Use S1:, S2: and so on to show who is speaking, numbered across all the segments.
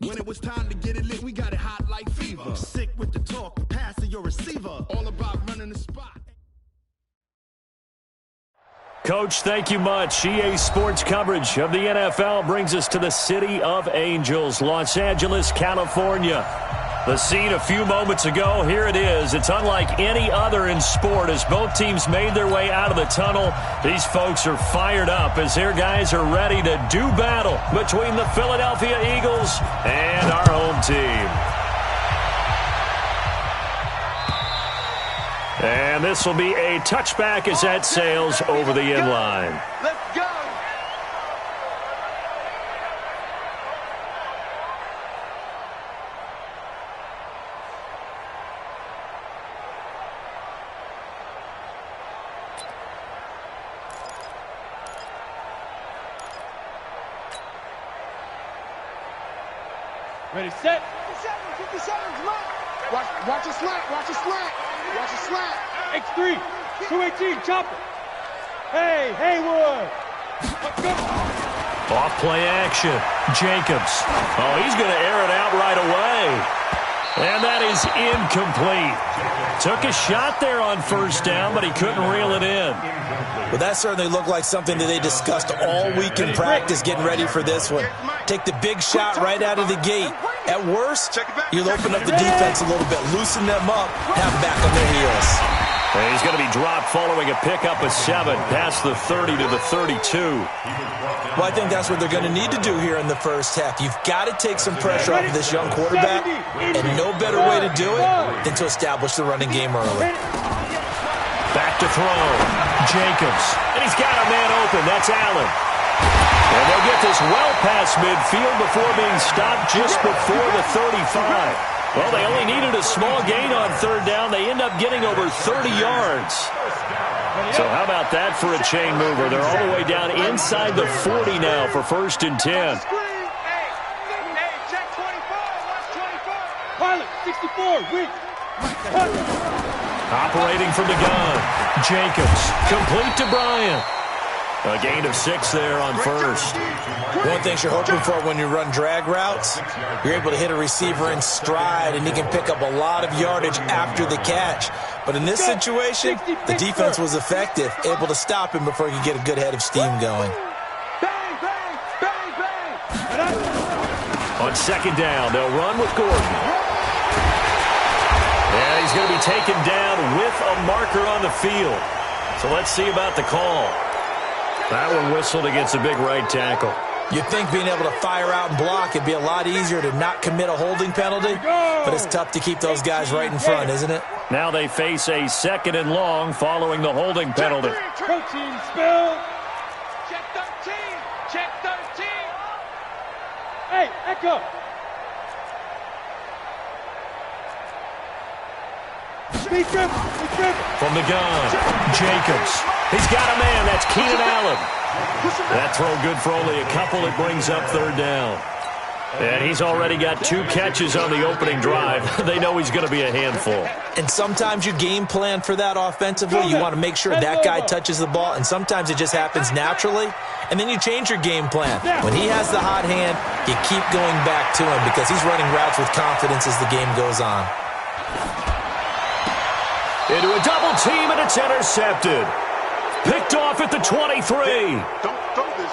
S1: When it was time to get it lit, we got it hot like fever. I'm sick with the talk, pass to your receiver. All about running the spot.
S2: Coach, thank you much. EA Sports coverage of the NFL brings us to the City of Angels, Los Angeles, California. The scene a few moments ago, here it is. It's unlike any other in sport as both teams made their way out of the tunnel. These folks are fired up as their guys are ready to do battle between the Philadelphia Eagles and our home team. And this will be a touchback as that sails over the inline.
S1: Let's go.
S3: Ready, set.
S1: 57, come on. Watch your slant, watch your slant. Watch your slant.
S3: X3, 218, chopper. Hey, Haywood. Let's go.
S2: Off play action. Jacobs. Oh, he's going to air it out right away. And that is incomplete. Took a shot there on first down, but he couldn't reel it in.
S4: Well, that certainly looked like something that they discussed all week in practice getting ready for this one. Take the big shot right out of the gate. At worst, you'll open up the defense a little bit, loosen them up, have them back on their heels.
S2: And he's going to be dropped following a pickup of 7, past the 30 to the 32.
S4: Well, I think that's what they're going to need to do here in the first half. You've got to take some pressure off of this young quarterback, and no better way to do it than to establish the running game early.
S2: Back to throw. Jacobs. And he's got a man open. That's Allen. And they'll get this well past midfield before being stopped just before the 35. Well, they only needed a small gain on third down. They end up getting over 30 yards. So how about that for a chain mover? They're all the way down inside the 40 now for 1st and 10.
S1: Check 24, watch 24.
S3: Pilot, 64, wait.
S2: Operating from the gun. Jacobs. Complete to Bryant. A gain of 6 there on first.
S4: One of the things you're hoping for when you run drag routes, you're able to hit a receiver in stride, and he can pick up a lot of yardage after the catch. But in this situation, the defense was effective, able to stop him before he could get a good head of steam going.
S1: Bang, bang, bang, bang.
S2: On second down, they'll run with Gordon. And he's going to be taken down with a marker on the field. So let's see about the call. That one whistled against a big right tackle.
S4: You'd think being able to fire out and block it'd be a lot easier to not commit a holding penalty, but it's tough to keep those guys right in front, isn't it?
S2: Now they face a 2nd and long following the holding penalty.
S3: Protein spill.
S1: Check 13, check 13.
S3: Hey, Echo. Speed dribble.
S2: From the gun, Jacobs. He's got a man. That's Keenan Allen. That throw good for only a couple. It brings up 3rd down. And he's already got 2 catches on the opening drive. They know he's going to be a handful.
S4: And sometimes you game plan for that offensively. You want to make sure that guy touches the ball, and sometimes it just happens naturally. And then you change your game plan. When he has the hot hand, you keep going back to him because he's running routes with confidence as the game goes on.
S2: Into a double team, and it's intercepted. Picked off at the 23.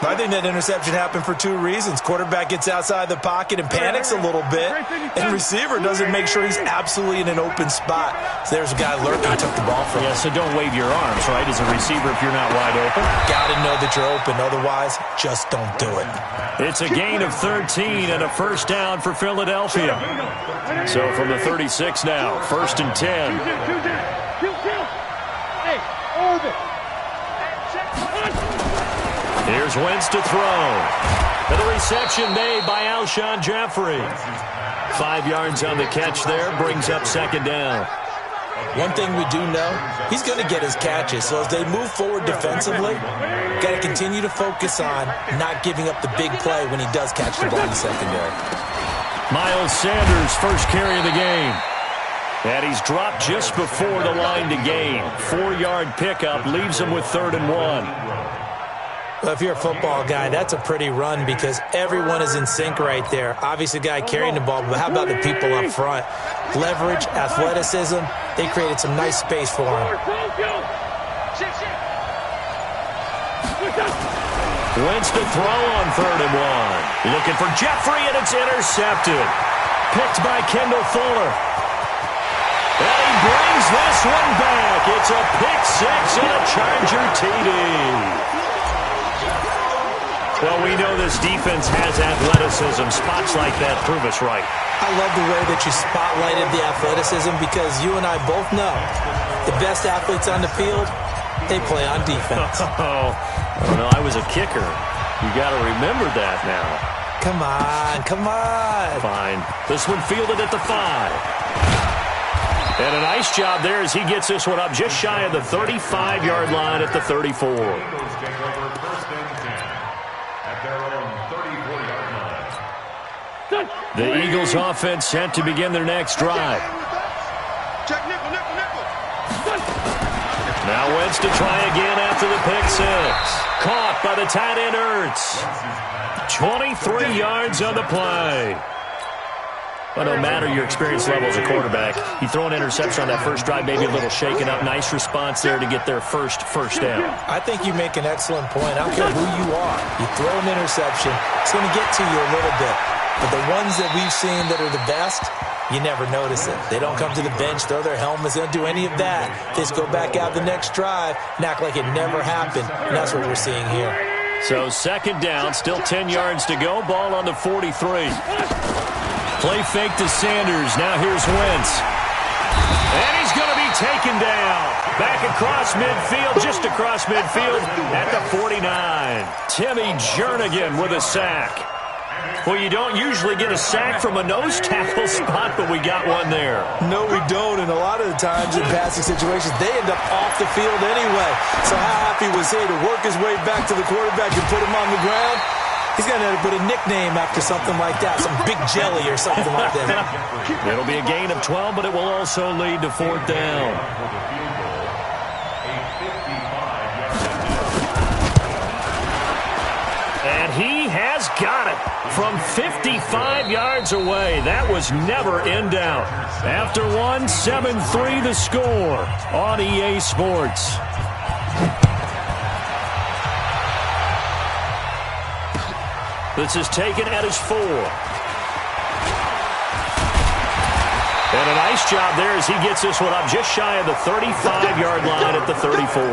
S4: I think that interception happened for 2 reasons. Quarterback gets outside the pocket and panics a little bit, and receiver doesn't make sure he's absolutely in an open spot. So there's a guy lurking and took the ball from him.
S2: Yeah, so don't wave your arms, right, as a receiver if you're not wide open.
S4: Got to know that you're open. Otherwise, just don't do it.
S2: It's a gain of 13 and a 1st down for Philadelphia. So from the 36 now, 1st and 10.
S3: Hey, orbit.
S2: Here's Wentz to throw. And the reception made by Alshon Jeffrey. 5 yards on the catch there, brings up 2nd down.
S4: One thing we do know, he's going to get his catches. So as they move forward defensively, got to continue to focus on not giving up the big play when he does catch the ball in the secondary.
S2: Miles Sanders, first carry of the game. And he's dropped just before the line to gain. 4-yard pickup leaves him with 3rd and 1.
S4: Well, if you're a football guy, that's a pretty run because everyone is in sync right there. Obviously, the guy carrying the ball, but how about the people up front? Leverage, athleticism, they created some nice space for him.
S2: Wentz to throw on 3rd and 1. Looking for Jeffrey, and it's intercepted. Picked by Kendall Fuller. And he brings this one back. It's a pick 6 and a Charger TD. Well, we know this defense has athleticism. Spots like that prove us right.
S4: I love the way that you spotlighted the athleticism because you and I both know the best athletes on the field, they play on defense.
S2: Oh, no, I was a kicker. You got to remember that now.
S4: Come on, come on.
S2: Fine. This one fielded at the 5. And a nice job there as he gets this one up just shy of the 35-yard line at the 34. The Eagles offense set to begin their next drive. Now Wentz to try again after the pick 6. Caught by the tight end Ertz. 23 yards on the play. Well, no matter your experience level as a quarterback, you throw an interception on that first drive, maybe a little shaken up. Nice response there to get their first down.
S4: I think you make an excellent point. I don't care who you are. You throw an interception, it's going to get to you a little bit. But the ones that we've seen that are the best, you never notice it. They don't come to the bench, throw their helmets, they don't do any of that. They just go back out the next drive and act like it never happened. And that's what we're seeing here.
S2: So 2nd down, still 10 yards to go. Ball on the 43. Play fake to Sanders. Now here's Wentz. And he's going to be taken down. Back across midfield, just across midfield at the 49. Timmy Jernigan with a sack. Well, you don't usually get a sack from a nose tackle spot, but we got one there.
S4: No, we don't, and a lot of the times in passing situations, they end up off the field anyway. So how happy was he to work his way back to the quarterback and put him on the ground? He's going to have to put a nickname after something like that, some big jelly or something like that.
S2: It'll be a gain of 12, but it will also lead to 4th down. And he has got it from 55 yards away. That was never in doubt. After 7-3 the score on EA Sports. This is taken at his 4. And a nice job there as he gets this one up just shy of the 35-yard line at the 34.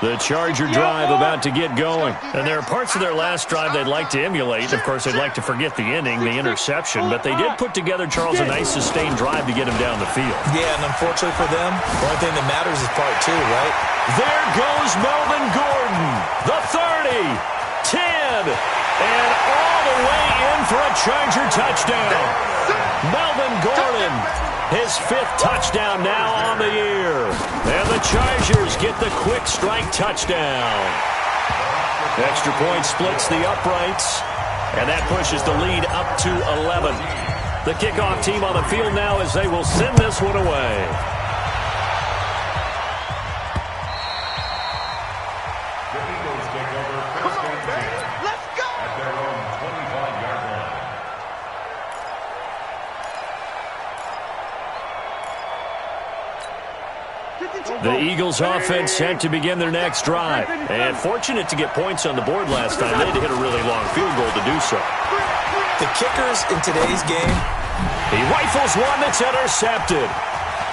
S2: The Charger drive about to get going. And there are parts of their last drive they'd like to emulate. Of course, they'd like to forget the ending, the interception. But they did put together, Charles, a nice sustained drive to get him down the field.
S4: Yeah, and unfortunately for them, the only thing that matters is part 2, right?
S2: There goes Melvin Gordon. The 30, 10, and all the way in for a Charger touchdown. Melvin Gordon, his 5th touchdown now on the year. And the Chargers get the quick strike touchdown. Extra point splits the uprights, and that pushes the lead up to 11. The kickoff team on the field now as they will send this one away. The Eagles offense set to begin their next drive. And fortunate to get points on the board last time. They had to hit a really long field goal to do so.
S4: The kickers in today's game.
S2: He rifles one that's intercepted.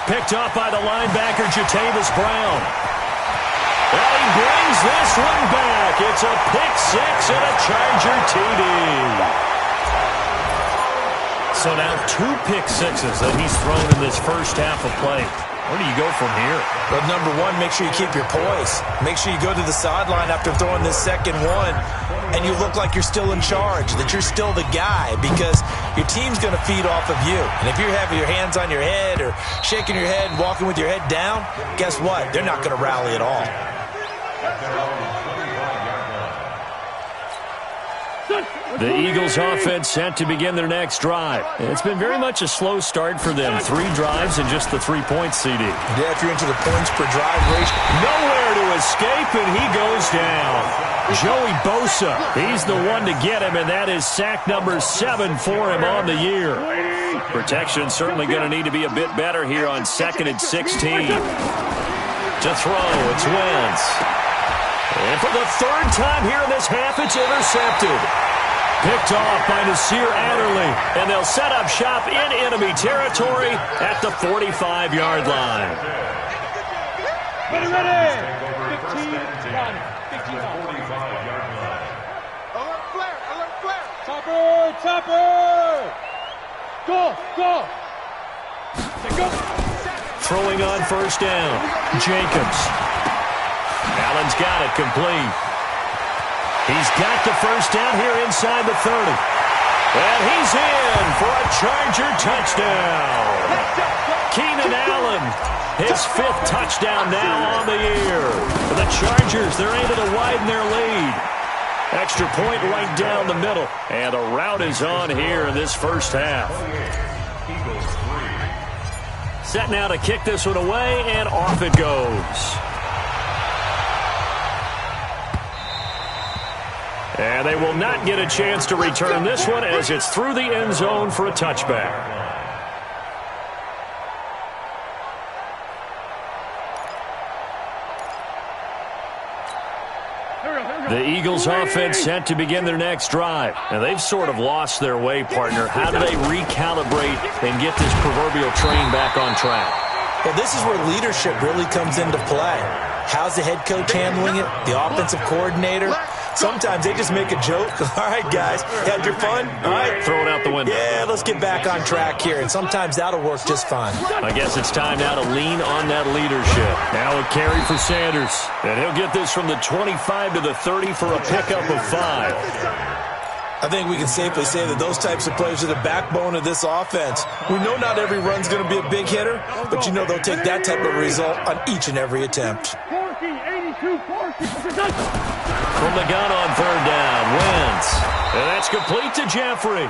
S2: Picked up by the linebacker, Jatavis Brown. Well, he brings this one back. It's a pick 6 and a Charger TD. So now 2 pick 6s that he's thrown in this first half of play. Where do you go from here?
S4: Well, number 1, make sure you keep your poise. Make sure you go to the sideline after throwing this second one, and you look like you're still in charge, that you're still the guy, because your team's going to feed off of you. And if you're having your hands on your head or shaking your head and walking with your head down, guess what? They're not going to rally at all.
S2: The Eagles offense set to begin their next drive. It's been very much a slow start for them. 3 drives and just the 3-point CD.
S4: Yeah, if you're into the points per drive ratio.
S2: Nowhere to escape, and he goes down. Joey Bosa, he's the one to get him, and that is sack number 7 for him on the year. Protection certainly going to need to be a bit better here on 2nd and 16. To throw, it's Wentz. And for the 3rd time here in this half, it's intercepted. Picked off by Nasir Adderley, and they'll set up shop in enemy territory at the 45-yard line.
S3: Ready. 15-1.
S1: 45-yard line. Alert flare.
S3: Topper. Go.
S2: Throwing on 1st down. Jacobs. Allen's got it complete. He's got the 1st down here inside the 30. And he's in for a Charger touchdown. Keenan Allen, his 5th touchdown now on the year. For the Chargers, they're able to widen their lead. Extra point right down the middle. And the route is on here in this first half. Set now to kick this one away, and off it goes. And they will not get a chance to return this one as it's through the end zone for a touchback. The Eagles offense set to begin their next drive. And they've sort of lost their way, partner. How do they recalibrate and get this proverbial train back on track?
S4: Well, this is where leadership really comes into play. How's the head coach handling it? The offensive coordinator? Sometimes they just make a joke. All right, guys, had your fun? All right.
S2: Throw it out the window.
S4: Yeah, let's get back on track here. And sometimes that'll work just fine.
S2: I guess it's time now to lean on that leadership. Now a carry for Sanders. And he'll get this from the 25 to the 30 for a pickup of 5.
S4: I think we can safely say that those types of players are the backbone of this offense. We know not every run's going to be a big hitter, but you know they'll take that type of result on each and every attempt.
S2: From the gun on 3rd down, Wentz. And that's complete to Jeffrey.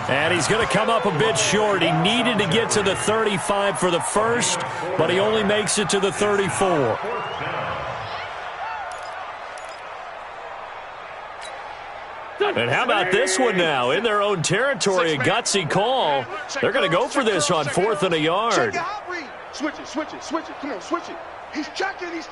S2: And he's going to come up a bit short. He needed to get to the 35 for the first, but he only makes it to the 34. And how about this one now? In their own territory, a gutsy call. They're going to go for this on 4th and a yard.
S1: Switch it. Come on, switch it. He's checking.
S2: Going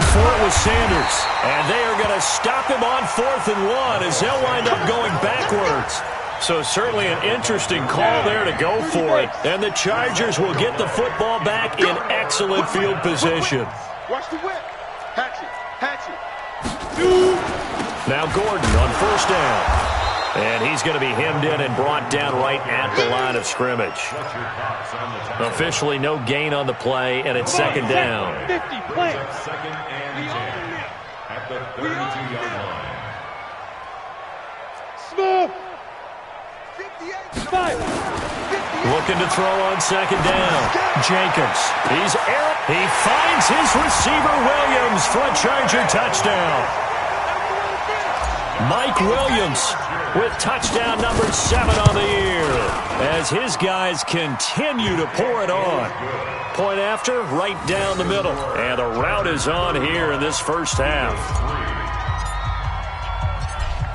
S2: for it with Sanders. And they are going to stop him on 4th and 1 as they'll wind up going backwards. So certainly an interesting call there to go for it. And the Chargers will get the football back in excellent field position.
S1: Watch the whip. Hatch it.
S2: Now Gordon on 1st down. And he's going to be hemmed in and brought down right at the line of scrimmage. Officially no gain on the play, and it's 2nd down.
S3: 50 play.
S1: Second and 10 at the 32-yard line.
S3: Smooth. 5.
S2: Looking to throw on 2nd down. Jacobs. He finds his receiver Williams for a Charger touchdown. Mike Williams with touchdown number 7 on the year as his guys continue to pour it on. Point after, right down the middle. And the route is on here in this first half.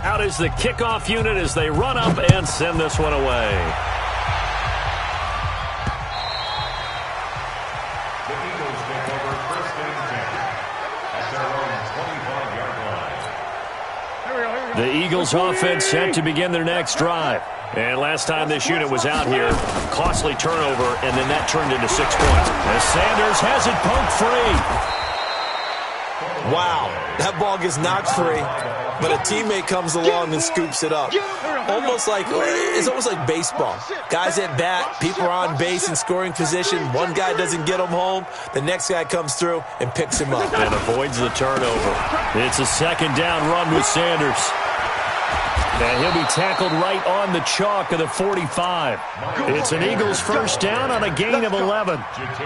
S2: Out is the kickoff unit as they run up and send this one away. The Eagles offense set to begin their next drive. And last time this unit was out here, costly turnover, and then that turned into 6 points. As Sanders has it poked free.
S4: Wow, that ball gets knocked free, but a teammate comes along and scoops it up. It's almost like baseball. Guys at bat, people are on base in scoring position. One guy doesn't get him home. The next guy comes through and picks him up.
S2: And avoids the turnover. It's a 2nd down run with Sanders. And he'll be tackled right on the chalk of the 45. It's an Eagles 1st down on a gain of 11.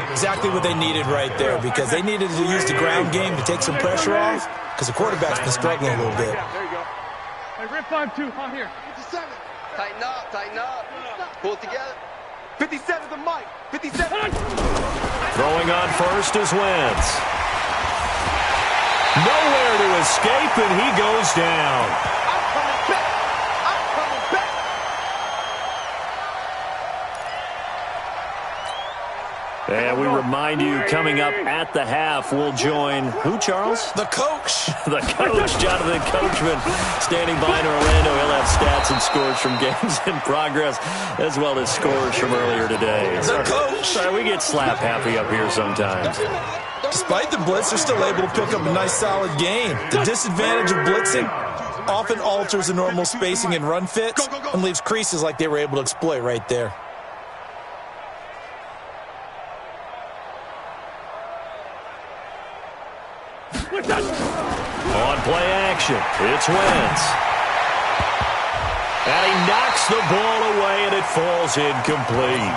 S4: Exactly what they needed right there, because they needed to use the ground game to take some pressure off, because the quarterback's been struggling a little bit.
S3: Hey, rip 5-2, on here.
S5: 57. Tighten up, tighten up. Pull it together. 57 the mic. 57.
S2: Throwing on first is Wentz. Nowhere to escape, and he goes down.
S5: I'm coming back. I'm coming back.
S2: And we remind you, coming up at the half, we'll join who, Charles?
S4: The coach.
S2: The coach, Jonathan Coachman, standing by in Orlando. He'll have stats and scores from games in progress, as well as scores from earlier today.
S4: The coach.
S2: Sorry, we get slap happy up here sometimes.
S4: Despite the blitz, they're still able to pick up a nice, solid game. The disadvantage of blitzing often alters the normal spacing and run fits and leaves creases like they were able to exploit right there.
S2: On play action, it's Wentz. And he knocks the ball away, and it falls incomplete.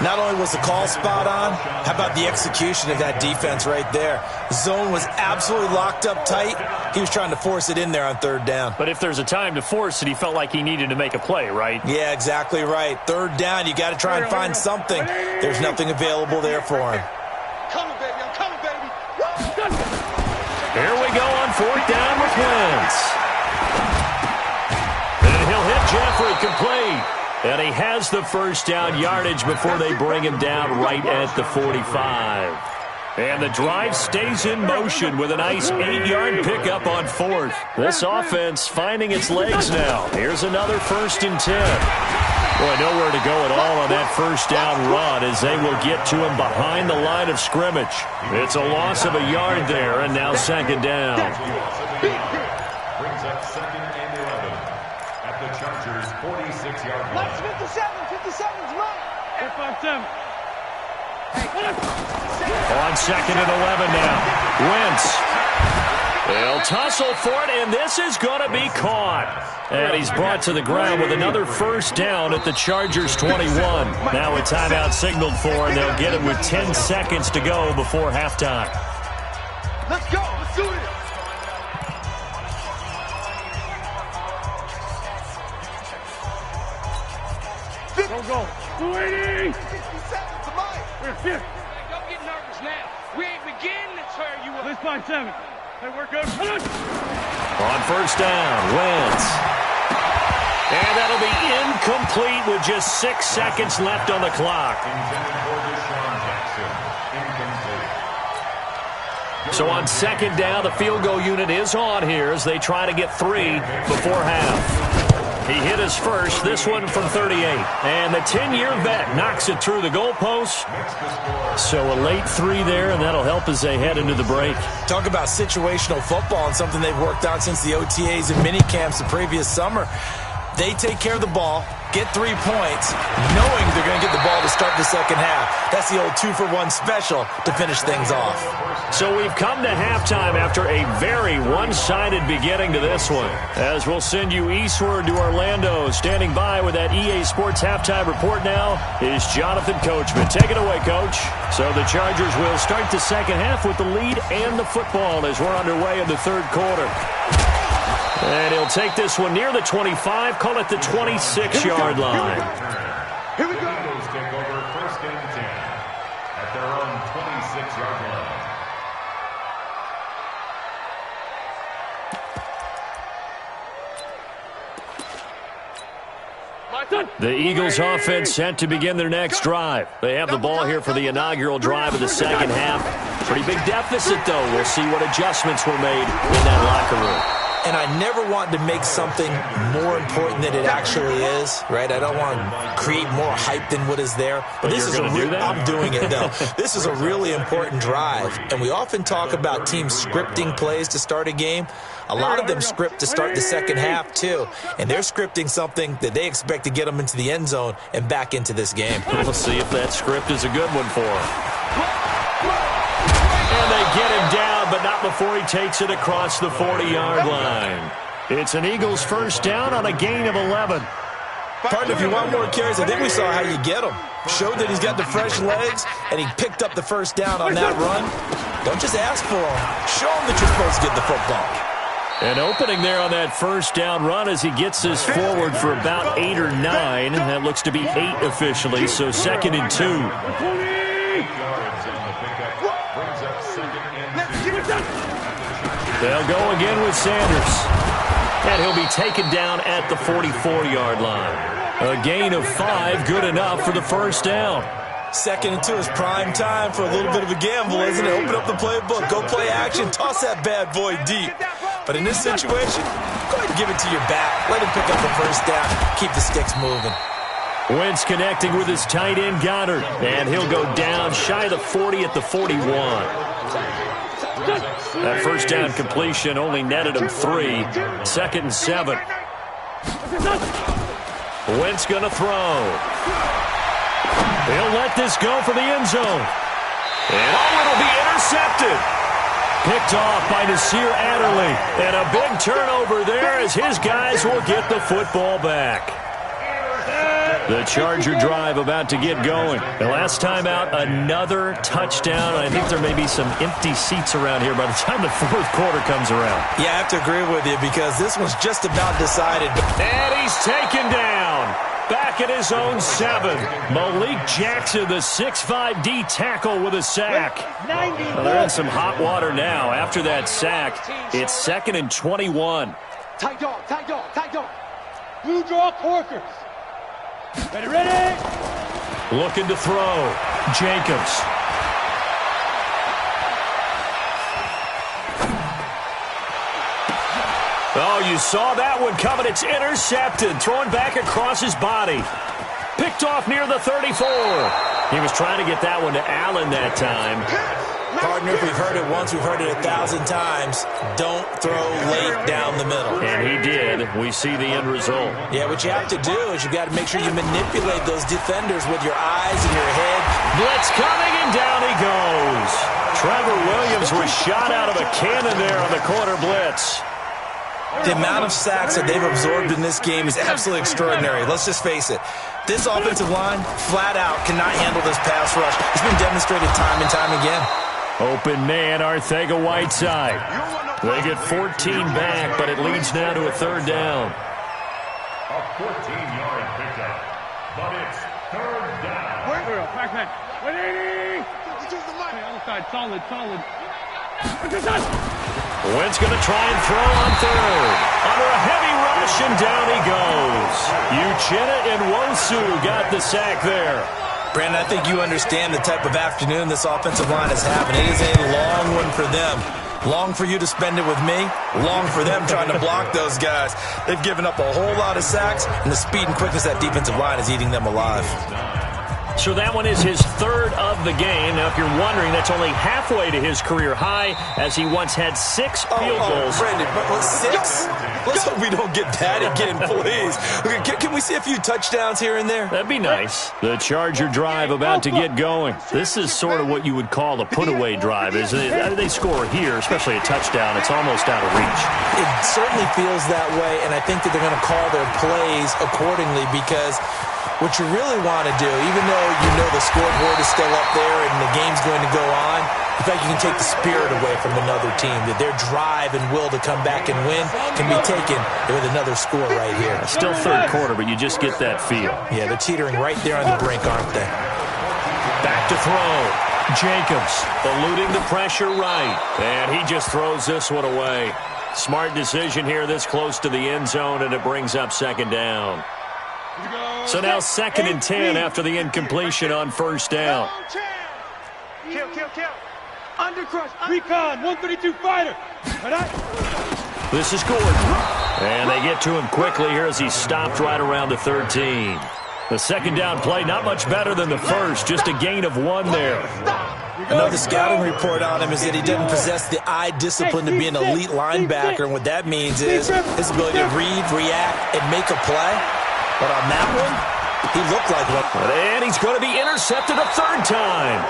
S4: Not only was the call spot on, how about the execution of that defense right there? Zone was absolutely locked up tight. He was trying to force it in there on third down.
S2: But if there's a time to force it, he felt like he needed to make a play, right?
S4: Yeah, exactly right. Third down, you got to try and find something. There's nothing available there for him.
S5: Coming, baby. I'm coming, baby.
S2: Here we go on fourth down with Wentz. And he'll hit Jeffrey complete. And he has the first down yardage before they bring him down right at the 45. And the drive stays in motion with a nice 8-yard pickup on fourth. This offense finding its legs now. Here's another 1st and 10. Boy, nowhere to go at all on that first down run as they will get to him behind the line of scrimmage. It's a loss of a yard there, and now 2nd down.
S6: Brings up 2nd and 11 at the Chargers' 46-yard line.
S5: Let's 57. 57's mine.
S3: Rip 5-7.
S2: On 2nd and 11 now. Wentz. They'll tussle for it, and this is going to be caught. And he's brought to the ground with another first down at the Chargers' 21. Now a timeout signaled for, and they'll get it with 10 seconds to go before halftime.
S5: Let's go. Let's do it.
S3: Go. 280.
S5: 57's the mic.
S3: Here.
S7: Don't get nervous now. We ain't beginning to tear you up.
S3: This 5-7. Hey, work out.
S2: On first down, Wentz. And that'll be incomplete with just 6 seconds left on the clock.
S6: Intended for Deshaun Jackson. Incomplete.
S2: So on 2nd down, the field goal unit is on here as they try to get 3 before half. He hit his first, this one from 38. And the 10-year vet knocks it through the goalpost. So a late 3 there, and that'll help as they head into the break.
S4: Talk about situational football and something they've worked on since the OTAs and mini camps the previous summer. They take care of the ball, get 3 points, knowing they're going to get the ball to start the second half. That's the old 2-for-1 special to finish things off.
S2: So we've come to halftime after a very one-sided beginning to this one. As we'll send you eastward to Orlando. Standing by with that EA Sports halftime report now is Jonathan Coachman. Take it away, Coach. So the Chargers will start the second half with the lead and the football as we're underway in the 3rd quarter. And he'll take this one near the 25, call it the 26-yard line.
S5: Here we go.
S6: Eagles take over 1st and 10 at their own 26-yard line.
S2: The Eagles offense set to begin their next drive. They have the ball here for the inaugural drive of the second half. Pretty big deficit, though. We'll see what adjustments were made in that locker room.
S4: And I never want to make something more important than it actually is, right? I don't want to create more hype than what is there. But this is I'm doing it, though. This is a really important drive. And we often talk about teams scripting plays to start a game. A lot of them script to start the second half, too. And they're scripting something that they expect to get them into the end zone and back into this game.
S2: Let's see if that script is a good one for them. And they get him down, but not before he takes it across the 40-yard line. It's an Eagles first down on a gain of 11.
S4: Partner, if you want more carries, I think we saw how you get him. Showed that he's got the fresh legs, and he picked up the first down on that run. Don't just ask for him. Show him that you're supposed to get the football.
S2: An opening there on that first down run as he gets this forward for about 8 or 9. That looks to be 8 officially, so 2nd and 2. They'll go again with Sanders. And he'll be taken down at the 44-yard line. A gain of 5, good enough for the first down.
S4: 2nd and 2 is prime time for a little bit of a gamble, isn't it? Open up the playbook, go play action, toss that bad boy deep. But in this situation, go ahead and give it to your back. Let him pick up the first down. Keep the sticks moving.
S2: Wentz connecting with his tight end, Goddard. And he'll go down shy of the 40 at the 41. That first down completion only netted him 3. 2nd and 7. Wentz going to throw. He'll let this go for the end zone. And it'll be intercepted. Picked off by Nasir Adderley. And a big turnover there as his guys will get the football back. The Charger drive about to get going. The last time out, another touchdown. I think there may be some empty seats around here by the time the 4th quarter comes around.
S4: Yeah, I have to agree with you because this one's just about decided.
S2: And he's taken down. Back at his own 7. Malik Jackson, the 6'5" D tackle with a sack. Well, they're in some hot water now. After that sack, it's 2nd and 21.
S7: Tight dog, tight dog, tight dog.
S3: Blue draw Corkers. Ready, ready.
S2: Looking to throw. Jacobs. Oh, you saw that one coming. It's intercepted. Throwing back across his body. Picked off near the 34. He was trying to get that one to Allen that time.
S4: Partner, if we've heard it once, we've heard it 1,000 times. Don't throw late down the middle.
S2: And he did. We see the end result.
S4: Yeah, what you have to do is you got to make sure you manipulate those defenders with your eyes and your head.
S2: Blitz coming, and down he goes. Trevor Williams was shot out of a cannon there on the corner blitz.
S4: The amount of sacks that they've absorbed in this game is absolutely extraordinary. Let's just face it. This offensive line, flat out, cannot handle this pass rush. It's been demonstrated time and time again.
S2: Open man, Arcega-Whiteside. They get 14 back, but it leads now to a 3rd down.
S6: A 14-yard pickup, but it's 3rd down.
S3: Back. 180. Other side, solid.
S2: Wentz going to try and throw on 3rd. Under a heavy rush, and down he goes. Uchenna and Wosu got the sack there.
S4: Brandon, I think you understand the type of afternoon this offensive line is having. It is a long one for them. Long for you to spend it with me. Long for them trying to block those guys. They've given up a whole lot of sacks, and the speed and quickness of that defensive line is eating them alive.
S2: So that one is his 3rd of the game. Now, if you're wondering, that's only halfway to his career high, as he once had 6 field goals.
S4: Brandon, but 6? Let's hope we don't get that again, please. Can we see a few touchdowns here and there?
S2: That'd be nice. The Charger drive about to get going. This is sort of what you would call a put-away drive, isn't it? They score here, especially a touchdown. It's almost out of reach.
S4: It certainly feels that way, and I think that they're going to call their plays accordingly because what you really want to do, even though you know the scoreboard is still up there and the game's going to go on, in fact, you can take the spirit away from another team, that their drive and will to come back and win can be taken with another score right here.
S2: Still 3rd quarter, but you just get that feel.
S4: Yeah, they're teetering right there on the brink, aren't they?
S2: Back to throw. Jacobs eluding the pressure right. And he just throws this one away. Smart decision here this close to the end zone, and it brings up 2nd down. So now 2nd and 10 after the incompletion on 1st down.
S7: Kill. Undercrush.
S3: Recon, 132 fighter.
S2: This is Gordon. And they get to him quickly here as he's stopped right around the 13. The 2nd down play, not much better than the first, just a gain of 1 there.
S4: Another scouting report on him is that he doesn't possess the eye discipline to be an elite linebacker, and what that means is his ability to read, react, and make a play. But on that one, he looked like one.
S2: And he's going to be intercepted a 3rd time.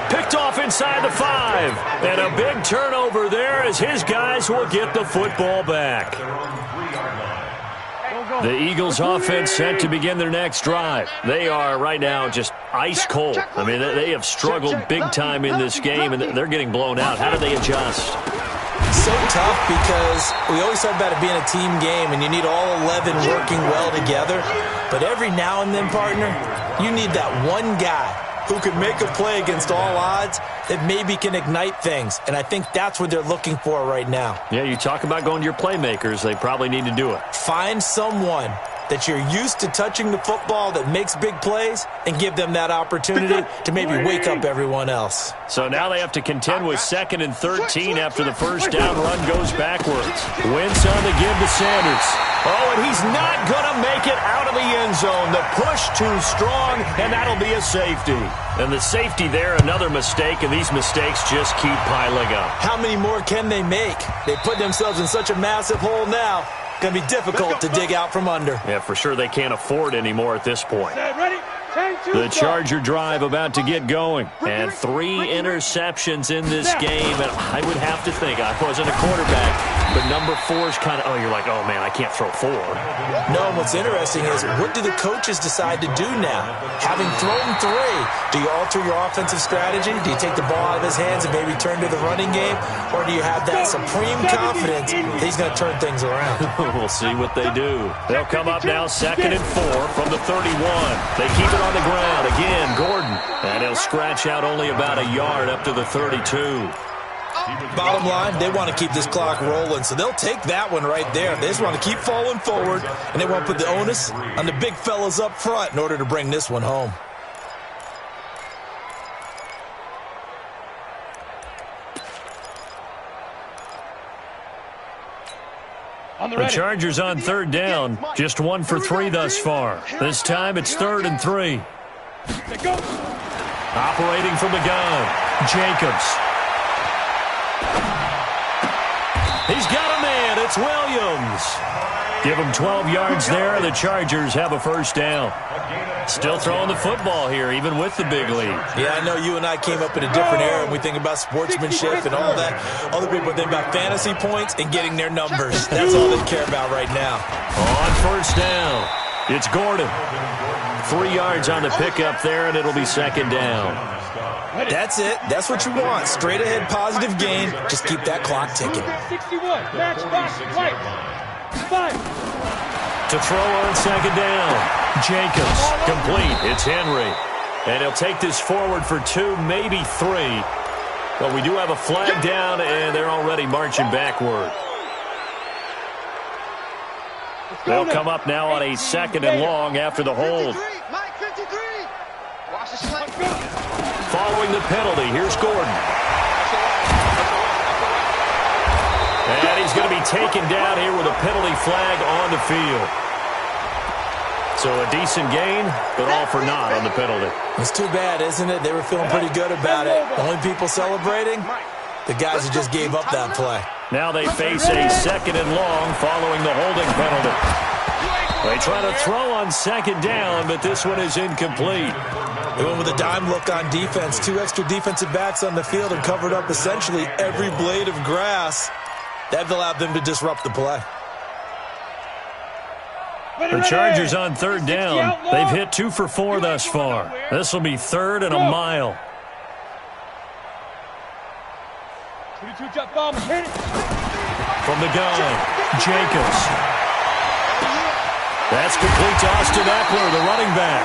S2: Picked off inside the 5. And a big turnover there as his guys will get the football back. The Eagles offense set to begin their next drive. They are right now just ice cold. I mean, they have struggled big time in this game, and they're getting blown out. How do they adjust?
S4: So tough because we always talk about it being a team game and you need all 11 working well together. But every now and then, partner, you need that one guy who can make a play against all odds that maybe can ignite things. And I think that's what they're looking for right now.
S2: Yeah, you talk about going to your playmakers. They probably need to do it.
S4: Find someone that you're used to touching the football that makes big plays and give them that opportunity to maybe wake up everyone else.
S2: So now they have to contend with 2nd and 13 after the first down run goes backwards. Wentz on the give to Sanders. Oh, and he's not going to make it out of the end zone. The push too strong, and that'll be a safety. And the safety there, another mistake, and these mistakes just keep piling up.
S4: How many more can they make? They put themselves in such a massive hole now. Going to be difficult to dig out from under.
S2: Yeah, for sure they can't afford anymore at this point.
S3: Ready?
S2: The Charger drive about to get going. And 3 interceptions in this game. And I would have to think, I wasn't a quarterback, but number 4 is kind of, you're like, oh, man, I can't throw 4.
S4: No, and what's interesting is, what do the coaches decide to do now? Having thrown 3, do you alter your offensive strategy? Do you take the ball out of his hands and maybe turn to the running game? Or do you have that supreme confidence that he's going to turn things around?
S2: We'll see what they do. They'll come up now 2nd and 4 from the 31. They keep it on the ground. Again, Gordon. And he'll scratch out only about a yard up to the 32.
S4: Bottom line, they want to keep this clock rolling, so they'll take that one right there. They just want to keep falling forward, and they want to put the onus on the big fellas up front in order to bring this one home.
S2: The Chargers on 3rd down, just 1 for 3 thus far. This time it's 3rd and 3. Operating from the gun, Jacobs. He's got a man. It's Williams. Give him 12 yards there. The Chargers have a first down. Still throwing the football here, even with the big lead.
S4: Yeah, I know you and I came up in a different era and we think about sportsmanship and all that. Other people think about fantasy points and getting their numbers. That's all they care about right now.
S2: On first down, it's Gordon. 3 yards on the pickup there, and it'll be 2nd down.
S4: That's it. That's what you want. Straight ahead, positive gain. Just keep that clock ticking.
S3: 61. Match box. Right. 5.
S2: To throw on 2nd down. Jacobs. Complete. It's Henry. And he'll take this forward for 2, maybe 3. But we do have a flag down, and they're already marching backward. They'll come up now on a 2nd and long after the hold. Following the penalty, here's Gordon. And he's going to be taken down here with a penalty flag on the field. So a decent gain, but all for naught on the penalty.
S4: It's too bad, isn't it? They were feeling pretty good about it. The only people celebrating, the guys who just gave up that play.
S2: Now they face a 2nd and long following the holding penalty. They try to throw on 2nd down, but this one is incomplete.
S4: They went with a dime look on defense. 2 extra defensive backs on the field and covered up essentially every blade of grass. That allowed them to disrupt the play.
S2: The Chargers on 3rd down. They've hit 2 for 4 thus far. This will be 3rd and a mile. From the gun, Jacobs. That's complete to Austin Eckler, the running back.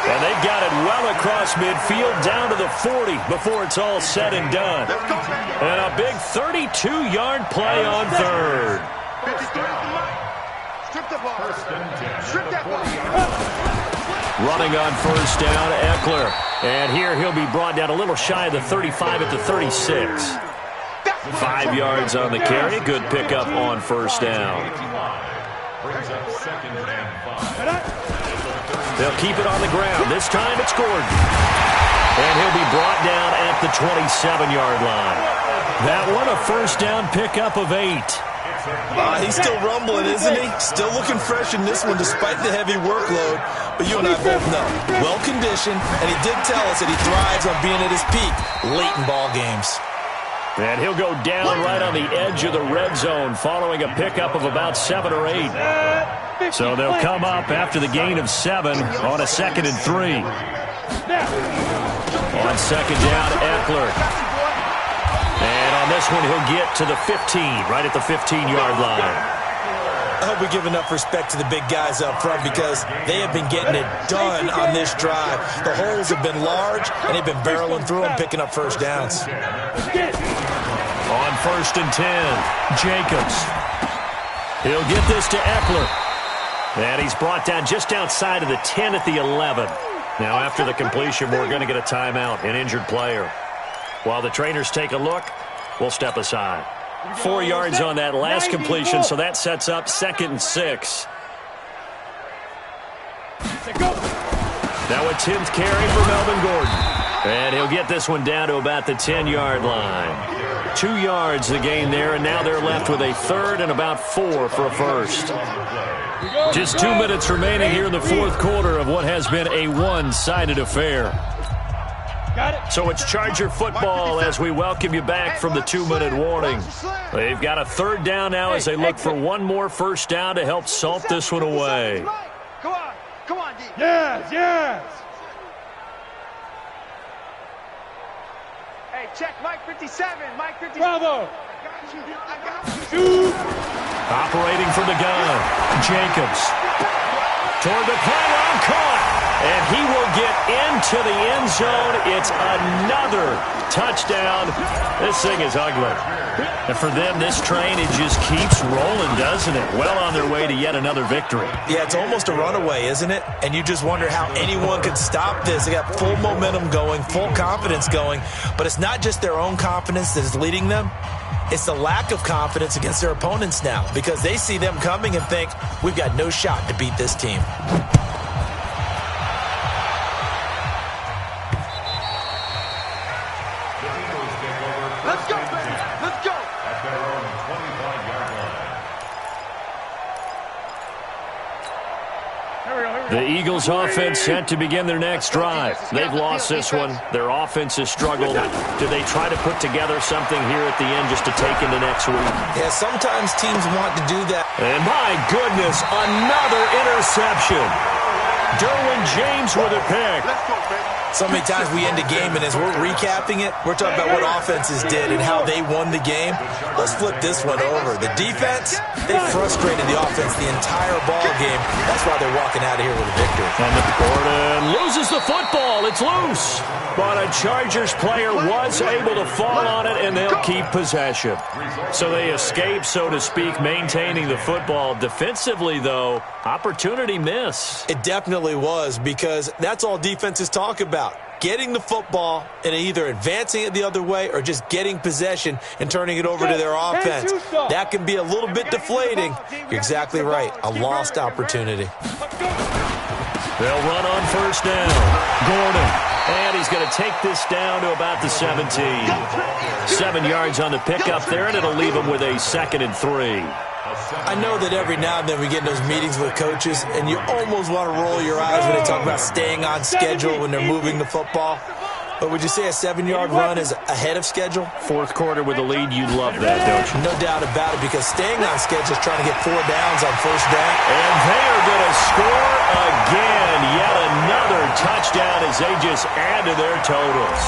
S2: And they've got it well across midfield, down to the 40 before it's all said and done. And a big 32-yard play on 3rd. Running on first down, Eckler. And here he'll be brought down a little shy of the 35 at the 36. 5 yards on the carry. Good pickup on first down. They'll keep it on the ground. This time it's Gordon. And he'll be brought down at the 27-yard line. That one, a first down pickup of 8.
S4: He's still rumbling, isn't he? Still looking fresh in this one despite the heavy workload. But you and I both know, well-conditioned, and he did tell us that he thrives on being at his peak late in ball games.
S2: And he'll go down right on the edge of the red zone following a pickup of about 7 or 8. So they'll come up after the gain of 7 on a 2nd and 3. On 2nd down, Eckler. And on this one, he'll get to the 15, right at the 15-yard line.
S4: I hope we give enough respect to the big guys up front because they have been getting it done on this drive. The holes have been large, and they've been barreling through them, picking up first downs.
S2: On 1st and 10, Jacobs. He'll get this to Eckler. And he's brought down just outside of the 10 at the 11. Now, after the completion, we're going to get a timeout, an injured player. While the trainers take a look, we'll step aside. 4 yards on that last completion, so that sets up 2nd and 6. Now a 10th carry for Melvin Gordon. And he'll get this one down to about the 10-yard line. 2 yards the gain there, and now they're left with a 3rd and about 4 for a first. Just 2 minutes remaining here in the 4th quarter of what has been a one-sided affair. So it's Charger football as we welcome you back from the 2-minute warning. They've got a 3rd down now as they look for one more first down to help salt this one away.
S5: Come on, D.
S3: Yes.
S5: Hey, check Mike 57. Mike 57.
S3: Bravo.
S5: I got you.
S2: Operating from the gun, Jacobs. Toward the pylon, caught. And he will get into the end zone. It's another touchdown. This thing is ugly. And for them, this train, it just keeps rolling, doesn't it? Well on their way to yet another victory.
S4: Yeah, it's almost a runaway, isn't it? And you just wonder how anyone could stop this. They got full momentum going, full confidence going. But it's not just their own confidence that is leading them. It's the lack of confidence against their opponents now because they see them coming and think, we've got no shot to beat this team.
S5: Let's go, baby. Let's go.
S6: At their own 25-yard line.
S2: The Eagles offense set to begin their next drive. They've lost this one. Their offense has struggled. Do they try to put together something here at the end just to take into next week?
S4: Yeah, sometimes teams want to do that.
S2: And my goodness, another interception. Derwin James with a pick.
S5: Let's go, baby.
S4: So many times we end a game, and as we're recapping it, we're talking about what offenses did and how they won the game. Let's flip this one over. The defense, they frustrated the offense the entire ball game. That's why they're walking out of here with a victory.
S2: And Gordon loses the football. It's loose. But a Chargers player was able to fall on it, and they'll keep possession. So they escape, so to speak, maintaining the football. Defensively, though, opportunity miss.
S4: It definitely was because that's all defenses talk about. Getting the football and either advancing it the other way or just getting possession and turning it over to their offense. That can be a little bit deflating. You're exactly right. A lost opportunity.
S2: They'll run on first down. Gordon. And he's going to take this down to about the 17. 7 yards on the pickup there, and it'll leave him with a 2nd and 3.
S4: I know that every now and then we get in those meetings with coaches, and you almost want to roll your eyes when they talk about staying on schedule when they're moving the football. But would you say a 7-yard run is ahead of schedule?
S2: 4th quarter with a lead, you'd love that, don't you?
S4: No doubt about it, because staying on schedule is trying to get 4 downs on first down.
S2: And they are going to score again. Yet another touchdown as they just add to their totals.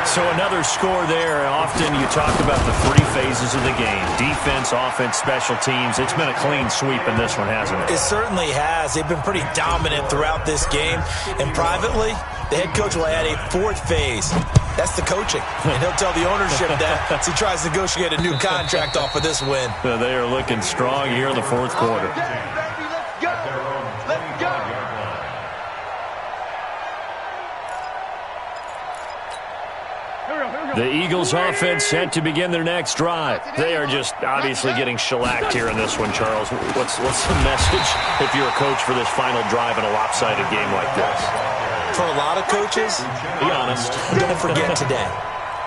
S2: So another score there. Often you talk about the 3 phases of the game. Defense, offense, special teams. It's been a clean sweep in this one, hasn't it?
S4: It certainly has. They've been pretty dominant throughout this game. And privately, the head coach will add a 4th phase. That's the coaching. And he'll tell the ownership that as he tries to negotiate a new contract off of this win.
S2: They are looking strong here in the 4th quarter. The Eagles offense set to begin their next drive. They are just obviously getting shellacked here in this one, Charles. What's the message if you're a coach for this final drive in a lopsided game like this?
S4: For a lot of coaches,
S2: be honest.
S4: Don't forget today.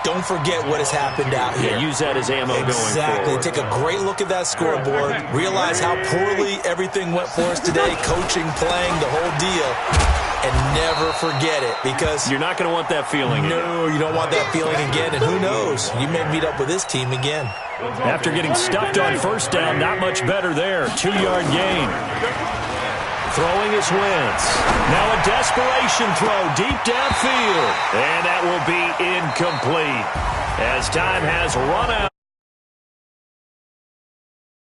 S4: Don't forget what has happened out here.
S2: Yeah, use that as ammo going forward.
S4: Exactly. Take a great look at that scoreboard. Realize how poorly everything went for us today. Coaching, playing, the whole deal. And never forget it, because
S2: you're not going to want that feeling again.
S4: No, you don't want that feeling again. And who knows? You may meet up with this team again.
S2: After getting stuffed on first down, not much better there. 2-yard gain. Throwing his Wentz. Now a desperation throw deep downfield. And that will be incomplete. as time has run out.